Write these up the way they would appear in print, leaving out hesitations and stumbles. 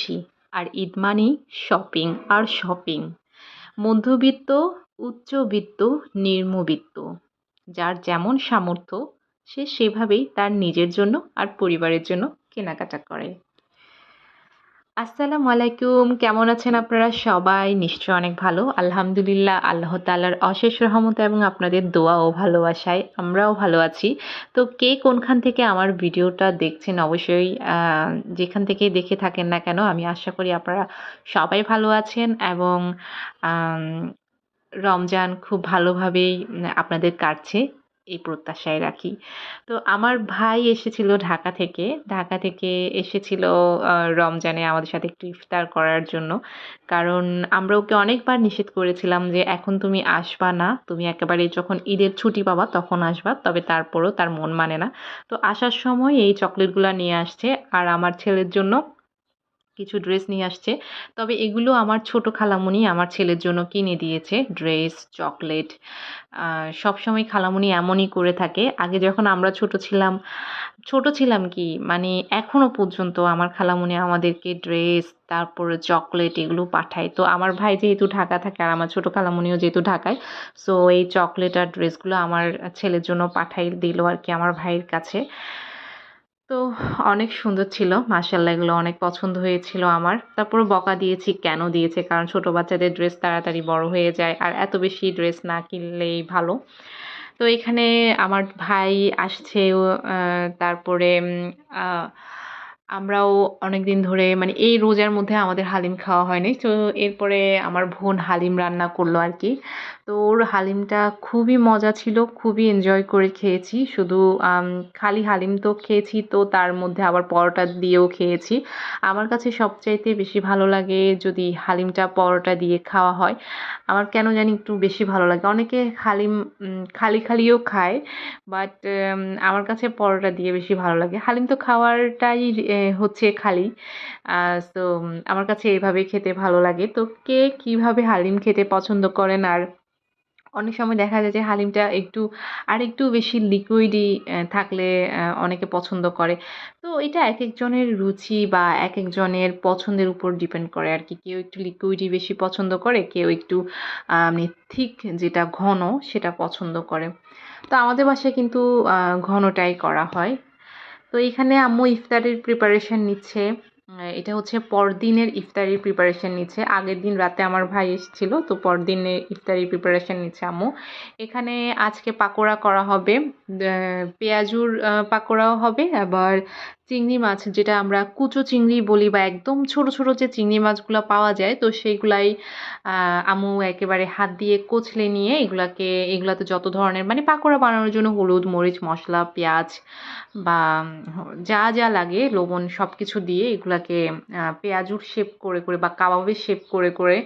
খুশি, আর ঈদ মানেই শপিং আর শপিং। মধ্যবিত্ত, উচ্চবিত্ত, নিম্নবিত্ত, যার যেমন সামর্থ্য সে সেভাবেই তার নিজের জন্য আর পরিবারের জন্য কেনাকাটা করে। আসসালামু আলাইকুম, কেমন আছেন আপনারা সবাই? নিশ্চয়ই অনেক ভালো। আলহামদুলিল্লাহ, আল্লাহ তাআলার অশেষ রহমতে এবং আপনাদের দোয়া ও ভালোবাসায় আমরাও ভালো আছি। তো কে কোনখান থেকে আমার ভিডিওটা দেখছেন অবশ্যই যেখান থেকেই দেখে থাকেন না কেন, আমি আশা করি আপনারা সবাই ভালো আছেন এবং আম রমজান খুব ভালোভাবেই আপনাদের কাটছে এই প্রত্যাশায় রাখি। তো আমার ভাই এসেছিল ঢাকা থেকে। ঢাকা থেকে এসেছিল রমজানে আমাদের সাথে একটু ইফতার করার জন্য। কারণ আমরা ওকে অনেকবার নিষেধ করেছিলাম যে, "এখন তুমি আসবা না। তুমি একেবারে যখন ঈদের ছুটি পাবা তখন আসবা।" তবে তারপরও তার মন মানে না। তো আসার সময় এই চকোলেটগুলা নিয়ে আসছে আর আমার ছেলের জন্য কিছু ড্রেস নিয়ে আসছে। তবে এগুলো আমার ছোট খালামণি আমার ছেলের জন্য কিনে দিয়েছে। ড্রেস, চকলেট আ সবসময় খালামণি এমনই করে থাকে। আগে যখন আমরা ছোট ছিলাম কি মানে এখনো পর্যন্ত আমার খালামণি আমাদেরকে ড্রেস, তারপরে চকলেট এগুলো পাঠায়। তো আমার ভাই যেহেতু ঢাকা থাকে আর আমার ছোট খালামণিও যেহেতু ঢাকায়, সো এই চকলেট আর ড্রেসগুলো আমার ছেলের জন্য পাঠাই দিল আরকি আমার ভাইয়ের কাছে। তো অনেক সুন্দর ছিল। মাশাআল্লাহ এগুলো অনেক পছন্দ হয়েছিল আমার। তারপরও বকা দিয়েছি কেন দিয়েছে? কারণ ছোট বাচ্চাদের ড্রেস তাড়াতাড়ি বড় হয়ে যায়। আর এত বেশি ড্রেস না কিনলেই ভালো। তো এখানে আমার ভাই আসছে তারপরে আ আমরাও অনেকদিন ধরে মানে এই রোজার মধ্যে আমাদের হালিম খাওয়া হয়নি। তো এরপরে আমার বোন হালিম রান্না করল আরকি। তো ওর হালিমটা খুবই মজা ছিল, খুবই এনজয় করে খেয়েছি। শুধু আম খালি হালিম তো খেয়েছি, তো তার মধ্যে আবার পরোটা দিয়েও খেয়েছি। আমার কাছে সবচাইতে বেশি ভালো লাগে যদি হালিমটা পরোটা দিয়ে খাওয়া হয়। আমার কেন জানি একটু বেশি ভালো লাগে। অনেকে হালিম খালিও খায়। বাট আমার কাছে পরোটা দিয়ে বেশি ভালো লাগে। হালিম তো খাওয়ারটাই হচ্ছে খালি। আ সো আমার কাছে এভাবে খেতে ভালো লাগে। তো কে কিভাবে হালিম খেতে পছন্দ করেন? আর অনেক সময় দেখা যায় যে হালিমটা আরেকটু বেশি লিকুইডি থাকলে অনেকে পছন্দ করে। তো এটা একেকজনের রুচি বা একেকজনের পছন্দের উপর ডিপেন্ড করে আরকি। কেউ একটু লিকুইডি বেশি পছন্দ করে, কেউ একটু মানে থিক যেটা ঘন সেটা পছন্দ করে। তো আমাদের বাসায় কিন্তু ঘনটাই করা হয়। তো এইখানে আম্মু ইফতারির প্রিপারেশন নিচ্ছে। এটা হচ্ছে পরদিনের ইফতারির প্রিপারেশন নিচ্ছে। আগের দিন রাতে আমার ভাই এসেছিল। তো পরদিনে ইফতারির প্রিপারেশন নিচ্ছে আম্মু। এখানে আজকে পাকোড়া করা হবে। পেঁয়াজুর পাকোড়াও হবে। আবার চিংড়ি মাছ যেটা আমরা কুচো চিংড়ি বলি বা একদম ছোট, ছোট যে চিংড়ি মাছগুলা পাওয়া যায় তো সেইগুলাই আম্মু একেবারে হাত দিয়ে কচলে নিয়ে এগুলাতে যত ধরনের মানে পাকোড়া বানানোর জন্য হলুদ, মরিচ, মসলা, পেঁয়াজ বা যা লাগে লবণ সবকিছু দিয়ে এগুলাকে পেঁয়াজুর শেপ করে বা কাবাবের শেপ করে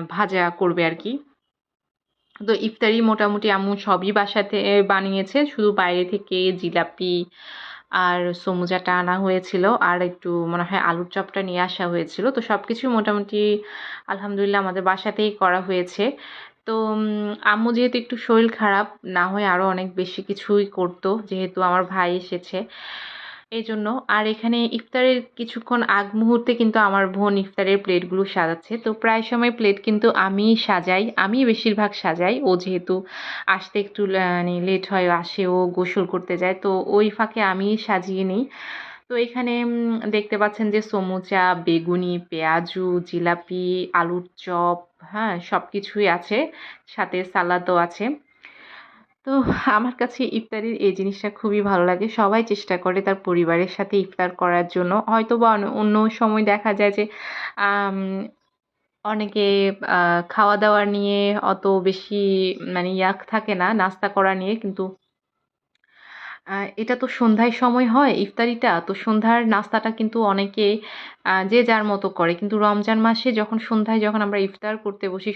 ভাজা করবে আরকি। তো ইফতারি মোটামুটি আম্মু সবই বাসাতে বানিয়েছে। শুধু বাইরে থেকে জিলাপি আর সমুচাটা আনা হয়েছিল। আর একটু মনে হয় আলুর চপটা নিয়ে আসা হয়েছিল। তো সবকিছুই মোটামুটি আলহামদুলিল্লাহ আমাদের বাসাতেই করা হয়েছে। তো আম্মু যেহেতু একটু শরীর খারাপ, না হয় আরো অনেক বেশি কিছুই করত। যেহেতু আমার ভাই এসেছে। এজন্য। আর এখানে ইফতারের কিছুক্ষণ আগ মুহূর্তে কিন্তু আমার বোন ইফতারের প্লেটগুলো সাজাচ্ছে। তো প্রায় সময় প্লেট কিন্তু আমিই সাজাই। আমিই বেশিরভাগ সাজাই। ও যেহেতু আসতে একটু মানে লেট হয়, আসে ও গোসল করতে যায়। তো ওই ফাঁকে আমিই সাজিয়ে নিই। তো এখানে দেখতে পাচ্ছেন যে সমুচা, বেগুনি, পেঁয়াজু, জিলাপি, আলুর চপ, হ্যাঁ? সবকিছুই আছে। সাথে সালাদও আছে। তো আমার কাছে ইফতারির এই জিনিসটা খুবই ভালো লাগে। সবাই চেষ্টা করে তার পরিবারের সাথে ইফতার করার জন্য। হয়তোবা অন্য সময় দেখা যায় যে আম অনেকে আ খাওয়া-দাওয়া নিয়ে অত বেশি মানে থাকে না, নাস্তা করা নিয়ে। কিন্তু এটা তো সন্ধ্যায় সময় হয় ইফতারিটা। তো সন্ধ্যার নাস্তাটা কিন্তু অনেকে যে যার মতো করে। কিন্তু রমজান মাসে যখন সন্ধ্যায় যখন আমরা ইফতার করতে বসি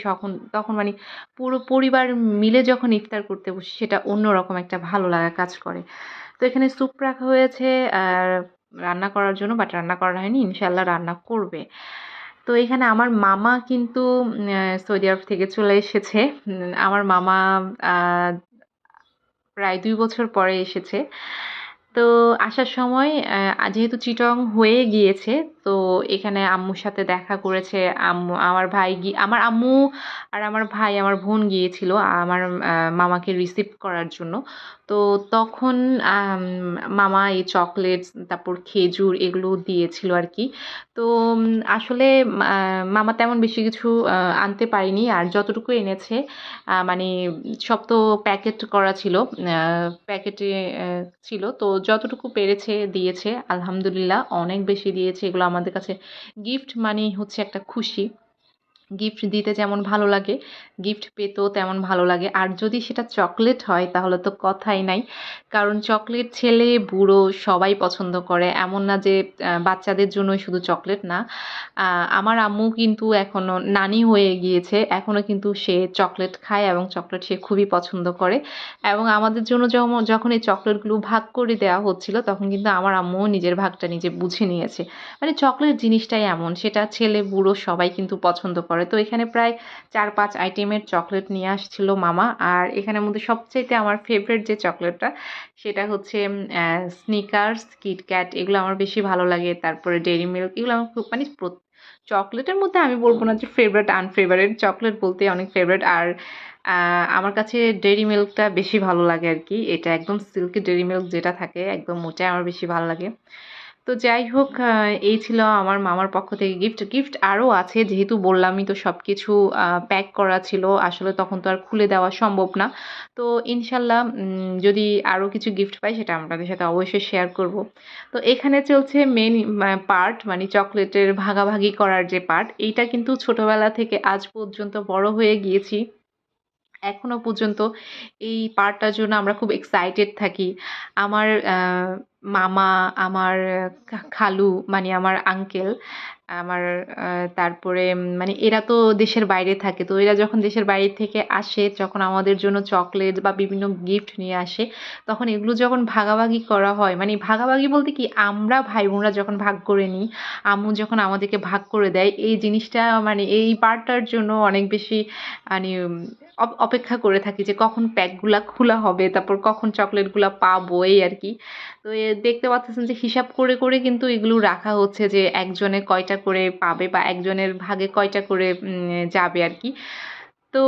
তখন মানে পুরো পরিবার মিলে যখন ইফতার করতে বসি সেটা অন্যরকম একটা ভালো লাগা কাজ করে। তো এখানে স্যুপ রাখা হয়েছে রান্না করার জন্য, বাট রান্না করা হয়নি। ইনশাআল্লাহ রান্না করবে। তো এখানে আমার মামা কিন্তু সৌদি আরব থেকে চলে এসেছে। আমার মামা আ প্রায় ২ বছর পরে এসেছে। তো আসার সময় যেহেতু চিটং হয়ে গিয়েছে, তো এখানে আম্মুর সাথে দেখা করেছে। আমার ভাই আমার আম্মু আর আমার ভাই আমার বোন গিয়েছিল আমার মামাকে রিসিভ করার জন্য। তো তখন মামা এই চকলেটস তারপর খেজুর এগুলো দিয়েছিল আর কি। তো আসলে মামা তেমন বেশি কিছু আনতে পারেনি, আর যতটুকু এনেছে মানে সব তো প্যাকেট করা ছিল, প্যাকেটে ছিল, তো যতটুকু পেরেছে দিয়েছে। আলহামদুলিল্লাহ অনেক বেশি দিয়েছে। এগুলো আমাদের কাছে গিফট মানেই হচ্ছে একটা খুশি। গিফট দিতে যেমন ভালো লাগে, গিফট পেতেও তেমন ভালো লাগে। আর যদি সেটা চকলেট হয় তাহলে তো কথাই নাই। কারণ চকলেট ছেলে বুড়ো সবাই পছন্দ করে। এমন না যে বাচ্চাদের জন্যই শুধু চকলেট না। আমার আম্মু কিন্তু এখনো নানি হয়ে গিয়েছে। এখনো কিন্তু সে চকলেট খায় এবং চকলেট সে খুবই পছন্দ করে। এবং আমাদের জন্য যখন এই চকলেটগুলো ভাগ করে দেওয়া হচ্ছিল তখন কিন্তু আমার আম্মুও নিজের ভাগটা নিজে বুঝে নিয়েছে। মানে চকলেট জিনিসটাই এমন, সেটা ছেলে বুড়ো সবাই কিন্তু পছন্দ করে। তো এখানে প্রায় ৪-৫ আইটেমের চকলেট নিয়ে আসছিল মামা। আর এখানের মধ্যে সবচাইতে আমার ফেভারিট যে চকলেটটা সেটা হচ্ছে স্নিকার্স, কিটক্যাট এগুলো আমার বেশি ভালো লাগে। তারপরে ডেইরি মিল্ক এগুলো আমার খুব মানে চকলেটের মধ্যে আমি বলব না যে ফেভারিট আনফেভারিট, চকলেট বলতে অনেক ফেভারিট। আর আমার কাছে ডেইরি মিল্কটা বেশি ভালো লাগে আর কি। এটা একদম সিল্কি ডেইরি মিল্ক যেটা থাকে একদম ওটাই আমার বেশি ভালো লাগে। তো যাই হোক, এই ছিল আমার মামার পক্ষ থেকে গিফট। গিফট আরও আছে, যেহেতু বললামই তো সবকিছু প্যাক করা ছিল। আসলে তখন তো আর খুলে দেওয়া সম্ভব না। তো ইনশাল্লাহ যদি আরও কিছু গিফট পাই সেটা আপনাদের সাথে অবশ্যই শেয়ার করব। তো এখানে চলছে মেইন পার্ট, মানে চকলেটের ভাগাভাগি করার যে পার্ট, এইটা কিন্তু ছোটবেলা থেকে আজ পর্যন্ত বড় হয়ে গিয়েছি। এখনো পর্যন্ত এই পার্টটার জন্য আমরা খুব এক্সাইটেড থাকি। আমার মামা, আমার খালু মানে আমার আঙ্কেল, আমার তারপরে মানে এরা তো দেশের বাইরে থাকে। তো এরা যখন দেশের বাইরে থেকে আসে, যখন আমাদের জন্য চকলেট বা বিভিন্ন গিফট নিয়ে আসে, তখন এগুলো যখন ভাগাভাগি করা হয়, মানে ভাগাভাগি বলতে কি আমরা ভাই-বোনরা যখন ভাগ করে নিই, আম্মু যখন আমাদেরকে ভাগ করে দেয়, এই জিনিসটা মানে এই পার্টটার জন্য অনেক বেশি মানে অপেক্ষা করে থাকি যে কখন প্যাকগুলা খোলা হবে, তারপর কখন চকলেটগুলা পাবো এই আরকি। তো দেখতে পাচ্ছেন যে হিসাব করে, করে কিন্তু এগুলো রাখা হচ্ছে যে একজনে কয়টা করে পাবে বা একজনের ভাগে কয়টা করে যাবে আরকি। তো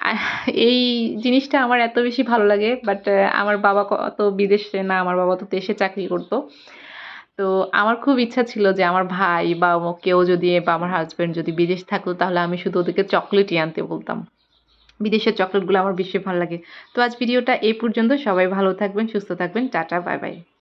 আহ এই জিনিসটা আমার এত বেশি ভালো লাগে। বাট আমার বাবা তো বিদেশে না, আমার বাবা তো দেশে চাকরি করত। তো আমার খুব ইচ্ছা ছিল যে আমার ভাই বা কেউ যদি বা আমার হাসব্যান্ড যদি বিদেশ থাকতো তাহলে আমি শুধু ওদেরকে চকলেটই আনতে বলতাম। বিদেশের চকলেটগুলো আমার বেশি ভালো লাগে। তো আজ ভিডিওটা এই পর্যন্ত। সবাই ভালো থাকবেন, সুস্থ থাকবেন। Tata, bye bye.